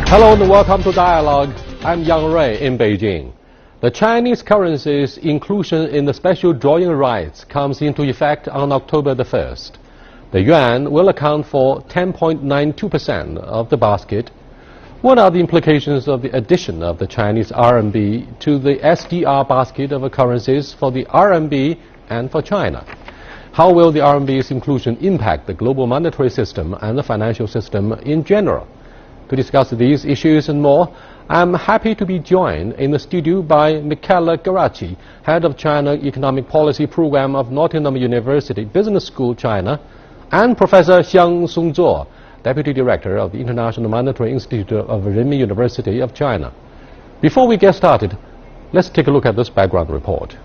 Hello and welcome to Dialogue. I'm Yang Rui in Beijing. The Chinese currency's inclusion in the special drawing rights comes into effect on October the 1st. The yuan will account for 10.92% of the basket. What are the implications of the addition of the Chinese RMB to the SDR basket of currencies for the RMB and for China? How will the RMB's inclusion impact the global monetary system and the financial system in general? To discuss these issues and more, I'm happy to be joined in the studio by Michele Geraci, Head of China Economic Policy Program of Nottingham University Business School, China, and Professor Xiang Songzuo, Deputy Director of the International Monetary Institute of RMB University of China. Before we get started, let's take a look at this background report.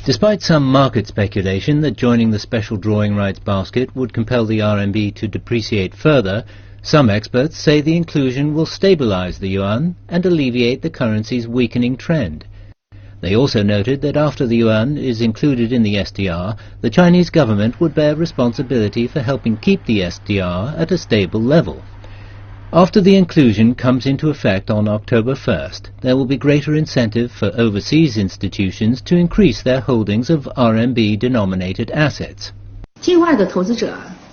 Despite some market speculation that joining the special drawing rights basket would compel the RMB to depreciate further, some experts say the inclusion will stabilize the yuan and alleviate the currency's weakening trend. They also noted that after the yuan is included in the SDR, the Chinese government would bear responsibility for helping keep the SDR at a stable level. After the inclusion comes into effect on October 1st, there will be greater incentive for overseas institutions to increase their holdings of RMB-denominated assets.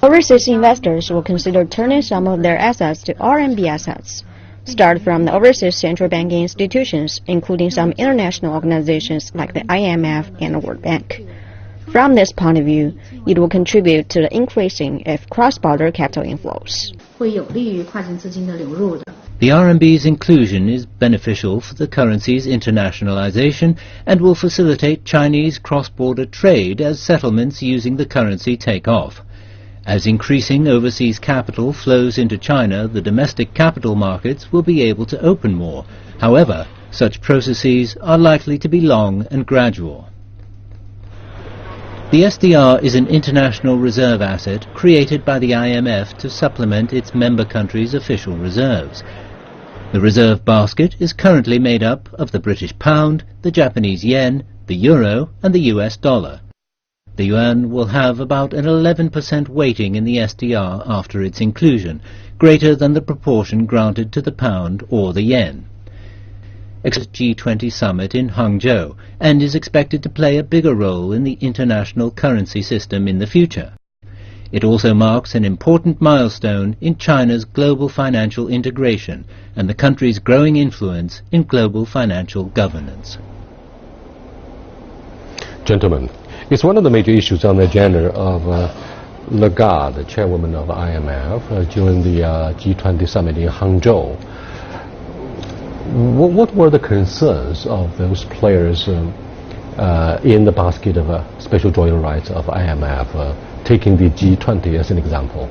Overseas investors will consider turning some of their assets to RMB assets. Start from the overseas central banking institutions, including some international organizations like the IMF and the World Bank. From this point of view, it will contribute to the increasing of cross-border capital inflows. The RMB's inclusion is beneficial for the currency's internationalization and will facilitate Chinese cross-border trade as settlements using the currency take off. As increasing overseas capital flows into China, the domestic capital markets will be able to open more. However, such processes are likely to be long and gradual. The SDR is an international reserve asset created by the IMF to supplement its member countries' official reserves. The reserve basket is currently made up of the British pound, the Japanese yen, the euro and the US dollar. The yuan will have about an 11% weighting in the SDR after its inclusion, greater than the proportion granted to the pound or the yen. G20 summit in Hangzhou and is expected to play a bigger role in the international currency system in the future. It also marks an important milestone in China's global financial integration and the country's growing influence in global financial governance. Gentlemen, it's one of the major issues on the agenda of Lagarde, the chairwoman of IMF, during the G20 summit in Hangzhou. What were the concerns of those players in the basket of special drawing rights of IMF, taking the G20 as an example?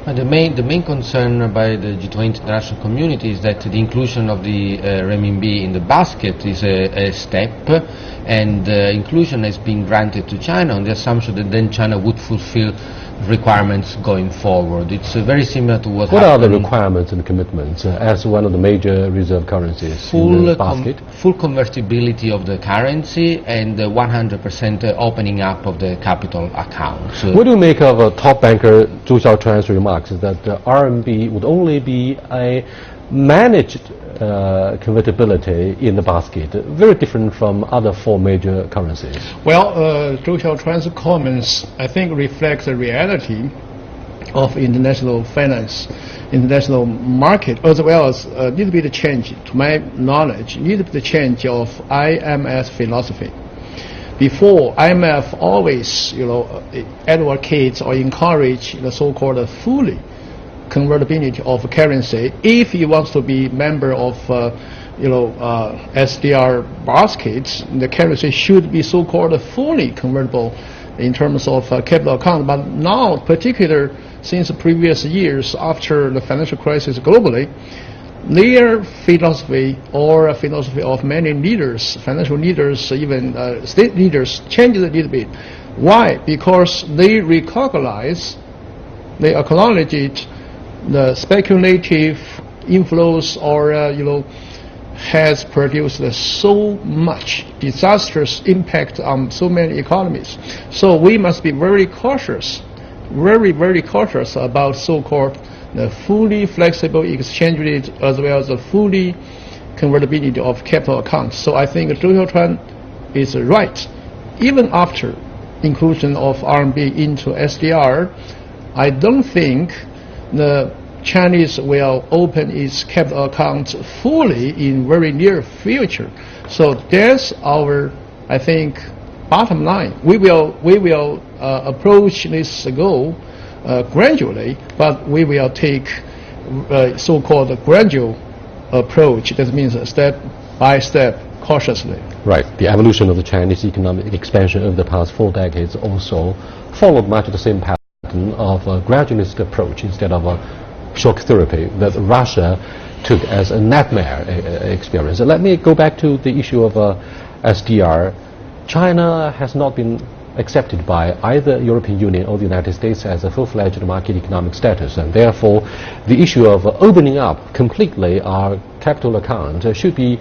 The main concern by the G20 international community is that the inclusion of the RMB in the basket is a step, and inclusion has been granted to China on the assumption that then China would fulfill requirements going forward. It's very similar to what are the requirements and commitments as one of the major reserve currencies in the basket? Full convertibility of the currency and 100% opening up of the capital accounts. What do you make of top banker Zhou Xiaochuan's remarks that the RMB would only be a managed convertibility in the basket, very different from other four major currencies? Well, Zhou Xiaochuan's comments, I think, reflect the reality of international finance, international market, as well as a little bit of change, to my knowledge, a little bit of change of IMF philosophy. Before, IMF always, advocates or encourage the so-called fully convertibility of currency. If you want to be member of SDR baskets, the currency should be so-called fully convertible in terms of capital account. But now, particularly since the previous years after the financial crisis globally, their philosophy or philosophy of many leaders, financial leaders, even state leaders, changed a little bit. Why? Because they acknowledge it, the speculative inflows or has produced so much disastrous impact on so many economies. So we must be very cautious very, very cautious about so-called the fully flexible exchange rate as well as the fully convertibility of capital accounts. So I think Zhou Xiaochuan is right. Even after inclusion of RMB into SDR, I don't think the Chinese will open its capital accounts fully in very near future. So that's our, I think, bottom line. We will approach this goal gradually, but we will take so-called gradual approach. That means step by step, cautiously. Right. The evolution of the Chinese economic expansion over the past 4 decades also followed much the same pattern of a gradualist approach instead of a shock therapy that Russia took as a nightmare experience. Let me go back to the issue of SDR. China has not been accepted by either European Union or the United States as a full-fledged market economic status, and therefore the issue of opening up completely our capital account should be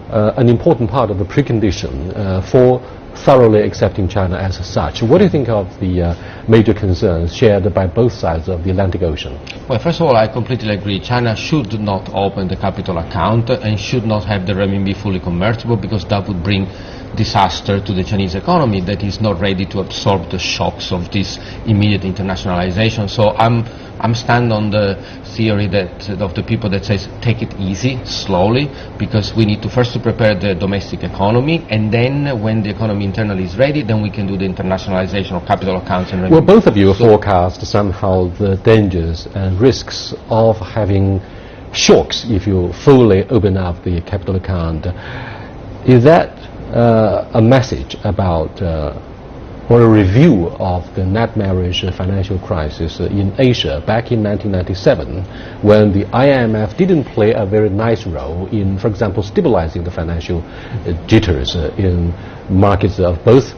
an important part of the precondition for thoroughly accepting China as such. What do you think of the major concerns shared by both sides of the Atlantic Ocean? Well, first of all, I completely agree. China should not open the capital account and should not have the renminbi fully convertible, because that would bring disaster to the Chinese economy that is not ready to absorb the shocks of this immediate internationalization. So I'm stand on the theory that of the people that says take it easy, slowly, because we need to first to prepare the domestic economy, and then when the economy internally is ready, then we can do the internationalization of capital accounts and renminbi. Well, both of you forecast somehow the dangers and risks of having shocks if you fully open up the capital account. Is that a message about or a review of the nightmarish financial crisis in Asia back in 1997, when the IMF didn't play a very nice role in, for example, stabilizing the financial jitters in markets of both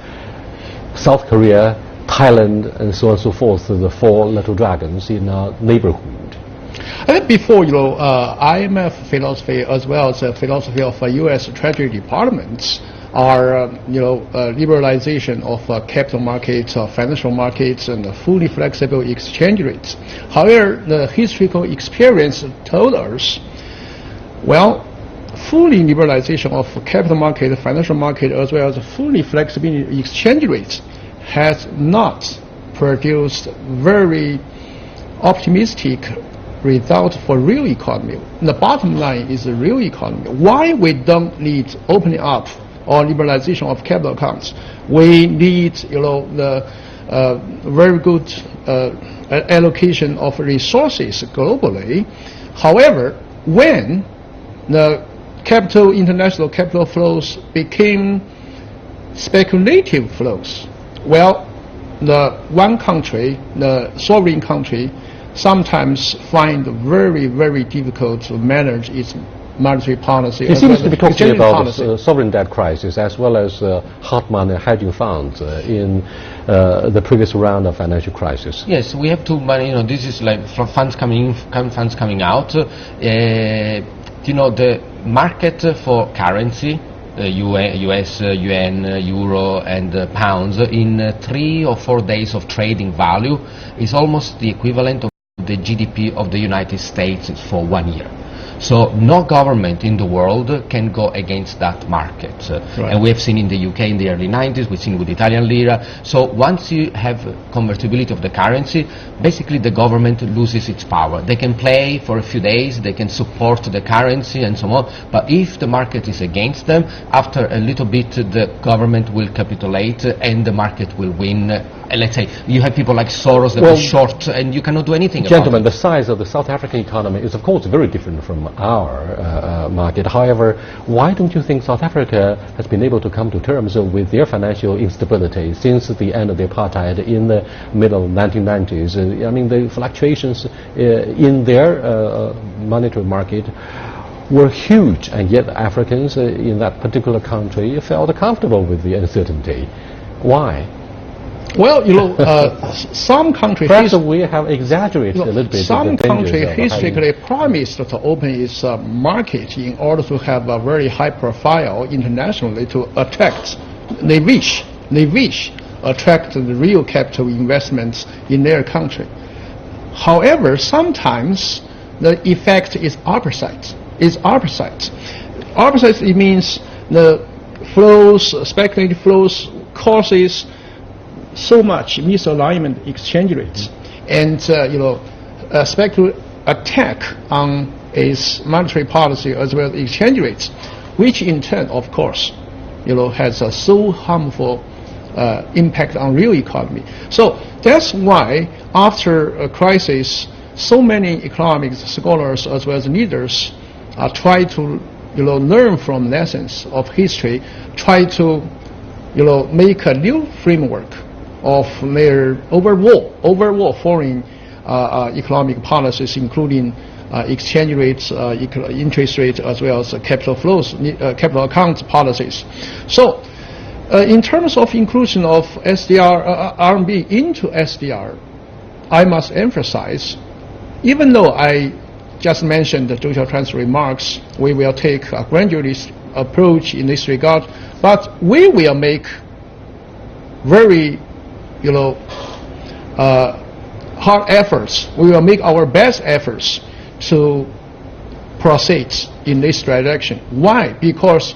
South Korea, Thailand, and so on and so forth, the 4 little dragons in our neighborhood? I think before, IMF philosophy as well as the philosophy of U.S. Treasury Departments are, liberalization of capital markets, financial markets, and fully flexible exchange rates. However, the historical experience told us, well, fully liberalization of capital market, financial market, as well as fully flexible exchange rates has not produced very optimistic result for real economy. The bottom line is the real economy. Why we don't need opening up or liberalization of capital accounts? We need, the very good allocation of resources globally. However, when the international capital flows became speculative flows, well, the one country, the sovereign country, sometimes find very, very difficult to manage its monetary policy. He seems to be talking about the sovereign debt crisis as well as hot money hedging funds in the previous round of financial crisis. Yes, we have to money. This is like funds coming in, funds coming out. The market for currency, US, yuan, euro, and pounds, in 3 or 4 days of trading value is almost the equivalent of the GDP of the United States for 1 year. So no government in the world can go against that market. Right. And we have seen in the UK in the early 90s, we've seen with Italian lira. So once you have convertibility of the currency, basically the government loses its power. They can play for a few days, they can support the currency and so on, but if the market is against them, after a little bit the government will capitulate and the market will win. Let's say you have people like Soros that will short and you cannot do anything about it. Gentlemen, the size of the South African economy is of course very different from our market. However, why don't you think South Africa has been able to come to terms with their financial instability since the end of the apartheid in the middle 1990s? I mean, the fluctuations in their monetary market were huge, and yet Africans in that particular country felt comfortable with the uncertainty. Why? Well, some countries... Perhaps we have exaggerated a little bit. Some countries historically promised to open its market in order to have a very high profile internationally to attract. They wish attract the real capital investments in their country. However, sometimes the effect is opposite. Opposite, it means the flows, speculative flows, causes so much misalignment exchange rates, and speculative attack on its monetary policy as well as exchange rates, which in turn, of course, has a so harmful impact on real economy. So that's why after a crisis, so many economics scholars as well as leaders try to learn from lessons of history, try to make a new framework of their overall foreign economic policies, including exchange rates, interest rates, as well as capital flows, capital accounts policies. So in terms of inclusion of SDR, RMB into SDR, I must emphasize, even though I just mentioned the dual transfer remarks, we will take a gradualist approach in this regard, but we will make very, hard efforts. We will make our best efforts to proceed in this direction. Why? Because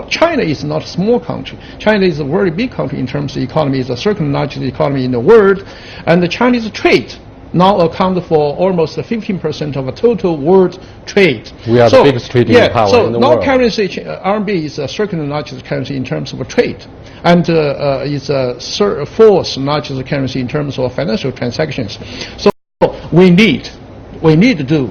China is not a small country. China is a very big country in terms of economy. It's the second largest economy in the world, and the Chinese trade now account for almost 15% of the total world trade. We are the biggest trading power in the world. So currency, RMB is the second largest currency in terms of trade, and is the fourth largest currency in terms of financial transactions. So we need to do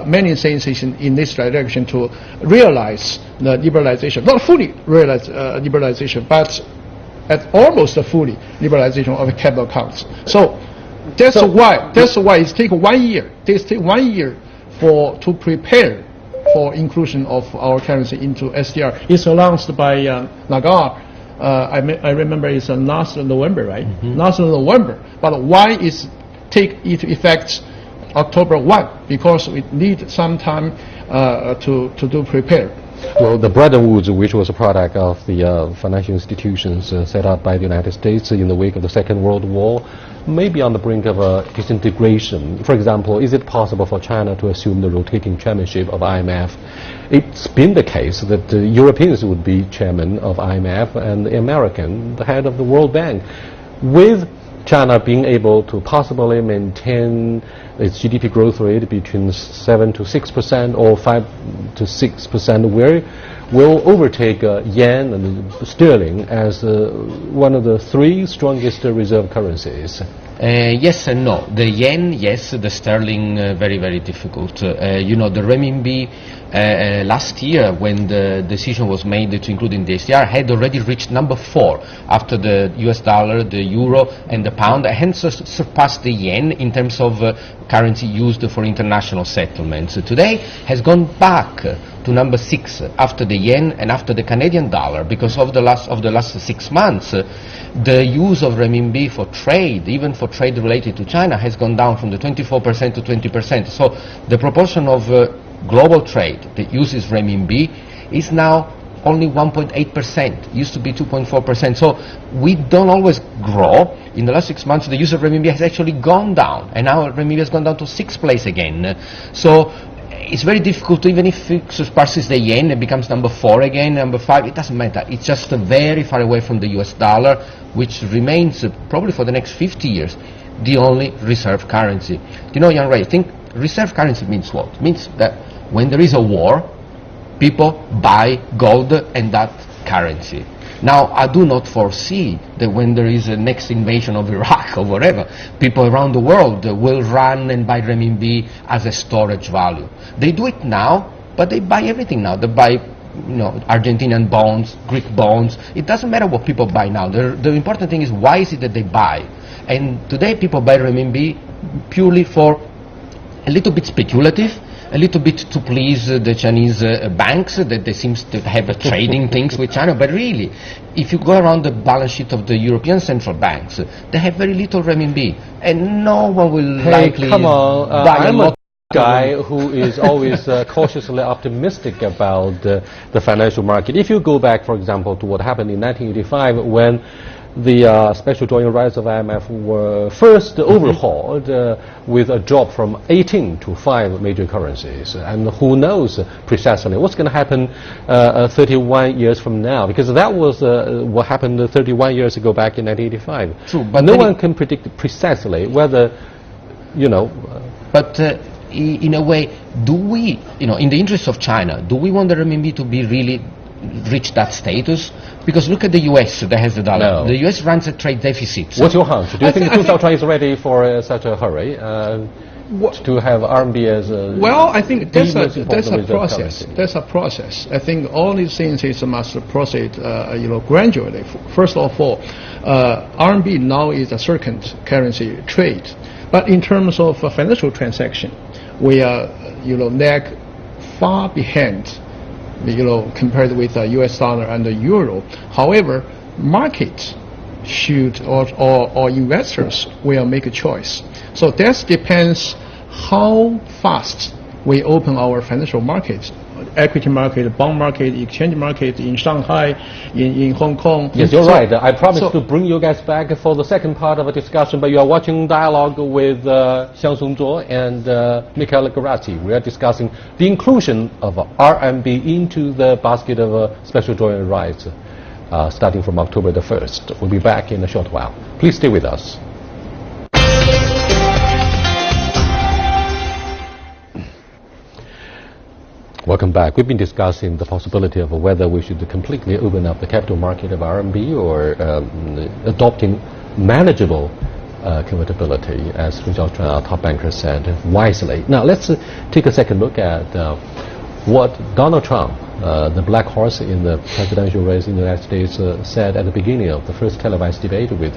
many things in this direction to realize the liberalization, not fully realize liberalization, but at almost a fully liberalization of capital accounts. So that's why it takes 1 year. It takes 1 year to prepare for inclusion of our currency into SDR. It's announced by Nagar. I remember it's last November, right? Mm-hmm. Last November. But why is take into effect October 1? Because we need some time to do prepare. Well, the Bretton Woods, which was a product of the financial institutions set up by the United States in the wake of the Second World War, may be on the brink of a disintegration. For example, is it possible for China to assume the rotating chairmanship of IMF? It's been the case that the Europeans would be chairman of IMF and the American, the head of the World Bank. With China being able to possibly maintain its GDP growth rate between 7 to 6% or 5 to 6%, where will overtake yen and sterling as one of the three strongest reserve currencies? Yes and no. The yen, yes. The sterling, very, very difficult. The renminbi last year, when the decision was made to include in the SDR, had already reached number 4 after the US dollar, the euro, and the pound, hence surpassed the yen in terms of currency used for international settlements. Today has gone back to number 6 after the yen and after the Canadian dollar, because of the last 6 months, the use of renminbi for trade, even for trade related to China, has gone down from the 24% to 20%. So the proportion of global trade that uses renminbi is now only 1.8%, used to be 2.4%. So we don't always grow. In the last 6 months, the use of renminbi has actually gone down, and now renminbi has gone down to 6th place again. So it's very difficult, even if it surpasses the yen and becomes number 4 again, number 5, it doesn't matter. It's just very far away from the US dollar, which remains probably for the next 50 years the only reserve currency. Yang Ray, I think reserve currency means what? It means that when there is a war, people buy gold and that currency. Now, I do not foresee that when there is a next invasion of Iraq or whatever, people around the world will run and buy renminbi as a storage value. They do it now, but they buy everything now. They buy Argentinian bonds, Greek bonds. It doesn't matter what people buy now. The important thing is, why is it that they buy? And today people buy renminbi purely for a little bit speculative, a little bit to please the Chinese banks, that they seem to have trading things with China. But really, if you go around the balance sheet of the European central banks, they have very little renminbi, and no one will likely come on. buy I'm a guy who is always cautiously optimistic about the financial market. If you go back, for example, to what happened in 1985 when the special drawing rights of IMF were first overhauled with a drop from 18 to 5 major currencies. And who knows precisely what's going to happen 31 years from now, because that was what happened 31 years ago back in 1985. True, but no one can predict precisely whether, But in a way, do we, in the interest of China, do we want the renminbi to be really reach that status? Because look at the US that has the dollar. No. The US runs a trade deficit. What's your hunch? Do you think the 2000 is ready for such a hurry to have RMB as a Well, I think that's most a important process. currency? That's a process. I think all these things must proceed, gradually. First of all, RMB now is a second currency trade, but in terms of financial transaction, we are, lag far behind, compared with the US dollar and the euro. However, markets should or investors will make a choice. So that depends how fast we open our financial markets, equity market, bond market, exchange market in Shanghai, in Hong Kong. Yes, you're right. I promised to bring you guys back for the second part of the discussion, but you are watching Dialogue with Xiang Songzuo and Michele Geraci. We are discussing the inclusion of RMB into the basket of special drawing rights starting from October the 1st. We'll be back in a short while. Please stay with us. Welcome back. We've been discussing the possibility of whether we should completely open up the capital market of RMB or adopting manageable convertibility, as Hu Jiaochuan, our top banker, said wisely. Now let's take a second look at what Donald Trump, the black horse in the presidential race in the United States, said at the beginning of the first televised debate with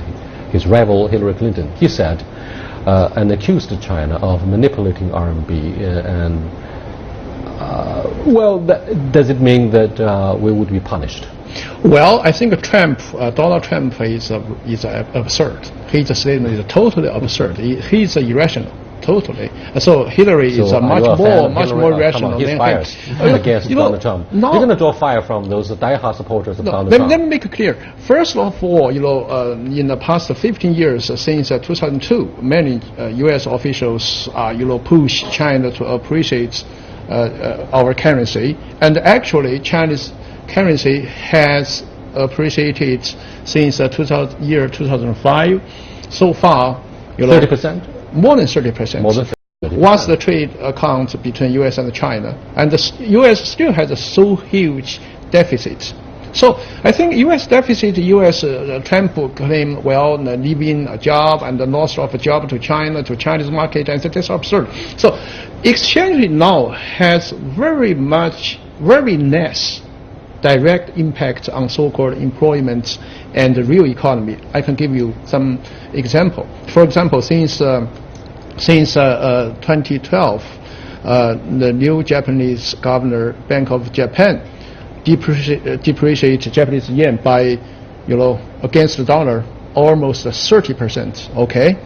his rival Hillary Clinton. He said and accused China of manipulating RMB and does it mean that we would be punished? Well, I think Donald Trump is absurd. His statement is totally absurd. He's irrational, totally. So Hillary is much more rational than him. Against Donald Trump. No. You're going to draw fire from those diehard supporters of Donald Trump. Let me make it clear. First of all, in the past 15 years, since 2002, many U.S. officials, push China to appreciate our currency, and actually Chinese currency has appreciated since 2005. So far, 30%? More than 30%. More than 30%. What's the trade account between U.S. and China? And the U.S. still has a so huge deficit. So I think U.S. deficit, U.S. Trump claim, leaving a job and the loss of a job to China, to Chinese market, and that's absurd. So exchange now has very less direct impact on so-called employment and the real economy. I can give you some example. For example, since 2012, the new Japanese governor, Bank of Japan, depreciate Japanese yen by, against the dollar almost 30%. Okay,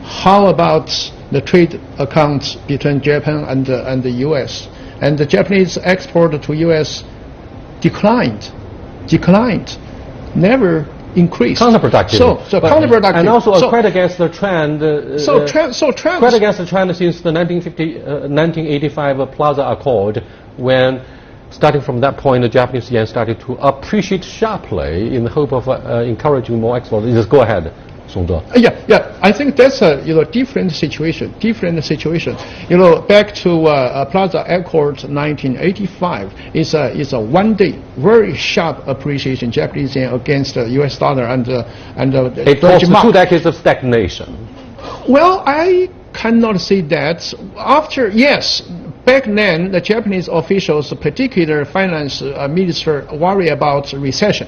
how about the trade accounts between Japan and the U.S. and the Japanese export to U.S. declined, never increased. Counterproductive. So counterproductive. And also quite against the trend. Quite against the trend since the 1985 Plaza Accord, when starting from that point, the Japanese yen started to appreciate sharply in the hope of encouraging more export. Just go ahead, Songzuo. Yeah. I think that's a different situation. Back to Plaza Accord 1985 is a 1 day very sharp appreciation Japanese yen against the U.S. dollar and it caused 2 decades of stagnation. Well, I cannot say that. Back then, the Japanese officials, particular finance minister, worry about recession,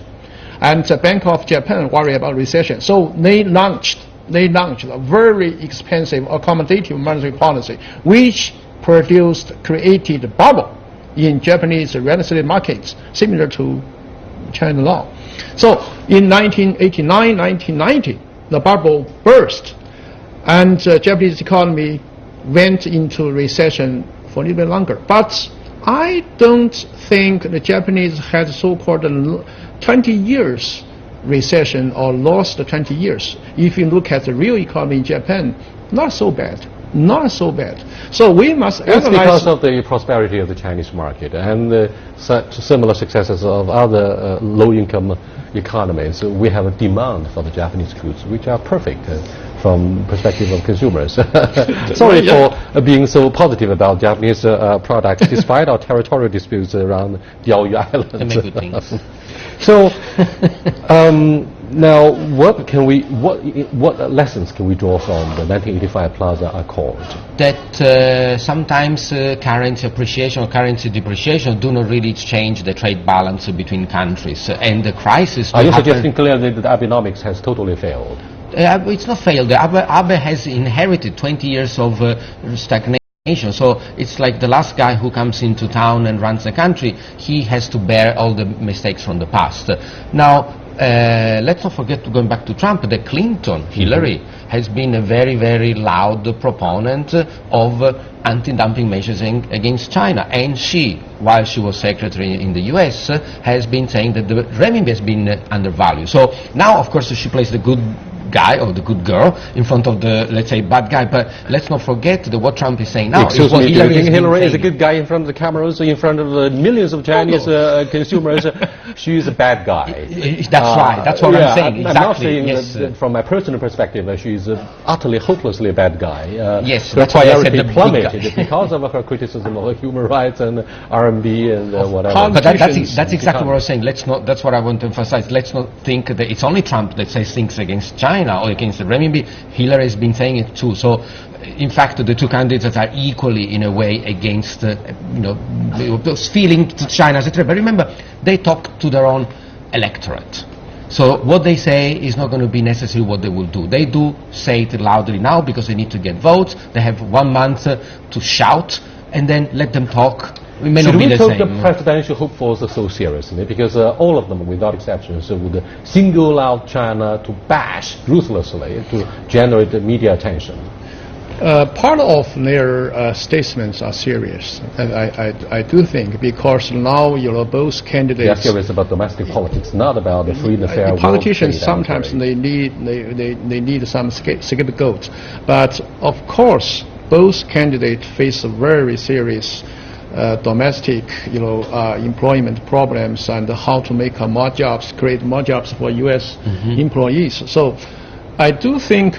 and the Bank of Japan worry about recession. So they launched a very expensive accommodative monetary policy, which created a bubble in Japanese real estate markets, similar to China law. So in 1989, 1990, the bubble burst, and the Japanese economy went into recession for a little bit longer. But I don't think the Japanese had so-called 20 years recession or lost 20 years. If you look at the real economy in Japan, not so bad. Not so bad. So we must It's analyze. because of the prosperity of the Chinese market and such similar successes of other low-income economies. We have a demand for the Japanese goods, which are perfect from perspective of consumers. Sorry for being so positive about Japanese products, despite our territorial disputes around Diaoyu Island. They make good things. So, now, what lessons can we draw from the 1985 Plaza Accord? That sometimes currency appreciation or currency depreciation do not really change the trade balance between countries, and the crisis. Are you suggesting clearly that Abenomics has totally failed? It's not failed. Abe has inherited 20 years of stagnation. So it's like the last guy who comes into town and runs the country. He has to bear all the mistakes from the past. Now, let's not forget, going back to Trump, that Clinton, Hillary, has been a very, very loud proponent of anti-dumping measures against China. And she, while she was secretary in the US, has been saying that the renminbi has been undervalued. So now, of course, she plays the good guy or the good girl in front of the, let's say, bad guy. But let's not forget that what Trump is saying now Excuse is what me, do you think Hillary is a good guy in front of the cameras, in front of millions of Chinese consumers? She's a bad guy. That's right. That's what I'm saying. Exactly. I'm not saying yes. that from my personal perspective she's utterly, hopelessly a bad guy. Yes, her that's why I said the plummeted because of her criticism of human rights and RMB and whatever. But that's exactly what I was saying. Let's not. That's what I want to emphasize. Let's not think that it's only Trump that says things against China or against the renminbi. Hillary has been saying it too. So, in fact, the two candidates are equally, in a way, against those feeling to China as a threat. But remember, they talk to their own electorate. So what they say is not going to be necessarily what they will do. They do say it loudly now because they need to get votes. They have 1 month to shout, and then let them talk. It may not be the same. Should we take the presidential hopefuls so seriously? Because all of them, without exceptions, would single out China to bash ruthlessly to generate media attention. Part of their statements are serious, and I do think, because now both candidates. They are serious about domestic politics, not about the free and fair. Politicians sometimes they need some scapegoat, but of course both candidates face very serious domestic, employment problems and how to make more jobs, create more jobs for U.S. employees. So, I do think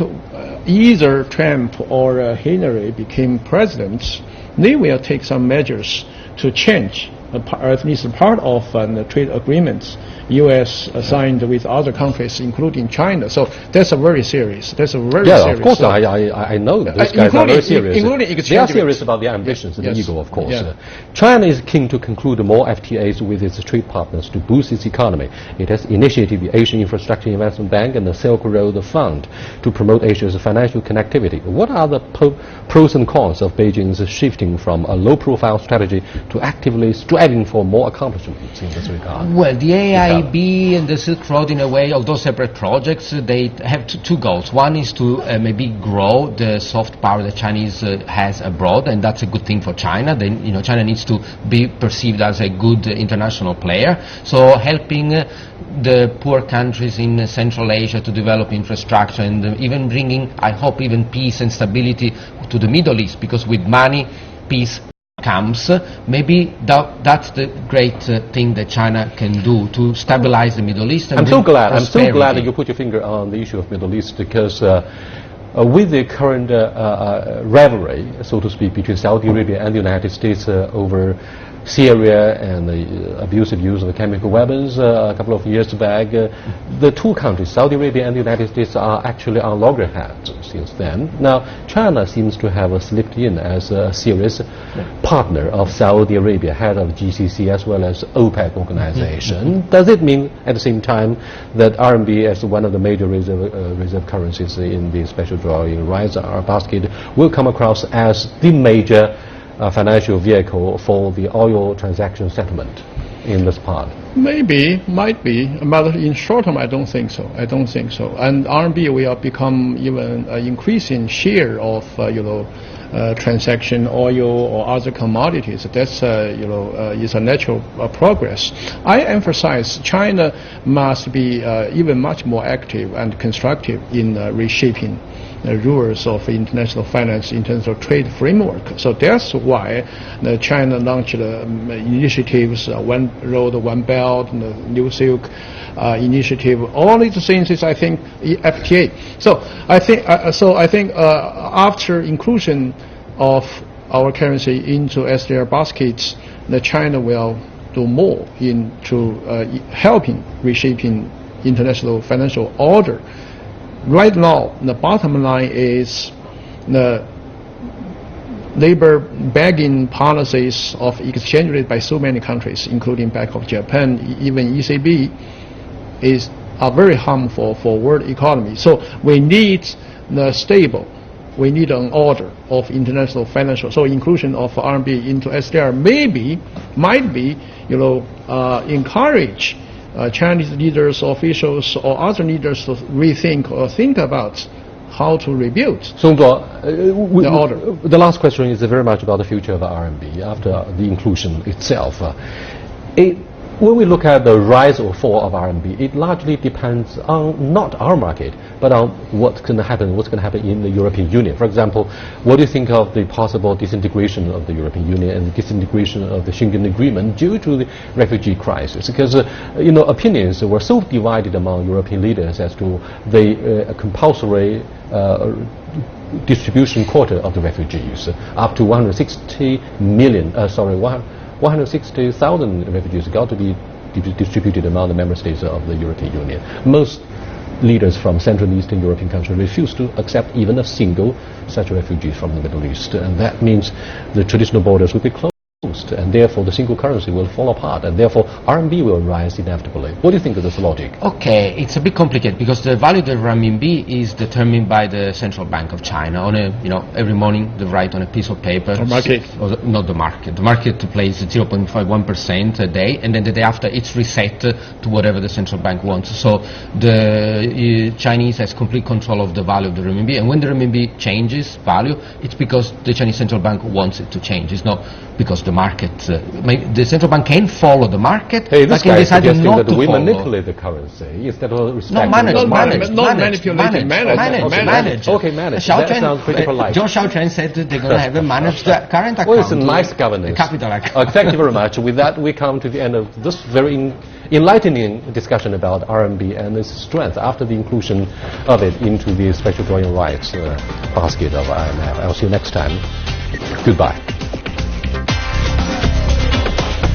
either Trump or Hillary became president, they will take some measures to change at least part of the trade agreements U.S. signed with other countries, including China. So that's a very serious. That's a very serious. Of course, I know those guys are very serious. They are serious about their ambitions and ego, of course. Yeah. China is keen to conclude more FTAs with its trade partners to boost its economy. It has initiated the Asian Infrastructure Investment Bank and the Silk Road Fund to promote Asia's financial connectivity. What are the pros and cons of Beijing's shifting from a low-profile strategy to actively striving for more accomplishments in this regard? Well, the AIB and the Silk Road, in a way, although separate projects, they have two goals. One is to maybe grow the soft power that Chinese has abroad, and that's a good thing for China. Then, China needs to be perceived as a good international player. So helping the poor countries in Central Asia to develop infrastructure and even bringing, I hope, even peace and stability to the Middle East, because with money, peace comes. Maybe that's the great thing that China can do to stabilize the Middle East. And I'm so glad that you put your finger on the issue of Middle East, because with the current rivalry, so to speak, between Saudi Arabia and the United States over Syria and the abusive use of chemical weapons a couple of years back, the two countries, Saudi Arabia and the United States, are actually on loggerheads since then. Now, China seems to have slipped in as a serious partner of Saudi Arabia, head of GCC as well as OPEC organization. Does it mean at the same time that RMB, as one of the major reserve currencies in the special drawing rights basket, will come across as the major financial vehicle for the oil transaction settlement in this part? Maybe, might be, but in short term, I don't think so. And RMB will become even an increasing share of, transaction, oil or other commodities. That's is a natural progress. I emphasize China must be even much more active and constructive in reshaping the rules of international finance in terms of trade framework. So that's why China launched initiatives, One Road, One Belt, the New Silk initiative. All these things is, I think, FTA. So I think after inclusion of our currency into SDR baskets, China will do more into helping reshaping international financial order. Right now, the bottom line is the labor begging policies of exchange rate by so many countries, including Bank of Japan, even ECB, are very harmful for world economy. So we need the stable. We need an order of international financial. So inclusion of RMB into SDR might be, encourage Chinese leaders, officials, or other leaders to rethink or think about how to rebuild the order. The last question is very much about the future of RMB after the inclusion itself. When we look at the rise or fall of RMB, it largely depends on not our market, but on what's going to happen in the European Union. For example, what do you think of the possible disintegration of the European Union and the disintegration of the Schengen Agreement due to the refugee crisis? Because, opinions were so divided among European leaders as to the compulsory distribution quota of the refugees, up to 160,000 refugees got to be distributed among the member states of the European Union. Most leaders from Central and Eastern European countries refuse to accept even a single such refugee from the Middle East, and that means the traditional borders will be closed, and therefore the single currency will fall apart, and therefore RMB will rise inevitably. What do you think of this logic? Okay, it's a bit complicated because the value of the RMB is determined by the Central Bank of China. On every morning they write on a piece of paper. The market. Not the market. The market plays 0.51% a day, and then the day after it's reset to whatever the central bank wants. So the Chinese has complete control of the value of the RMB, and when the RMB changes value, it's because the Chinese central bank wants it to change. It's not because the market, the central bank can follow the market, hey, but can decide not to we follow. Manipulate the currency instead of respecting manage. Okay, manage. That sounds pretty polite. Zhou Xiaochuan said that they're going to have a managed current account. Well, it's a nice governance. Capital account. Thank you very much. With that, we come to the end of this very enlightening discussion about RMB and its strength after the inclusion of it into the special drawing rights basket of IMF. I'll see you next time. Goodbye.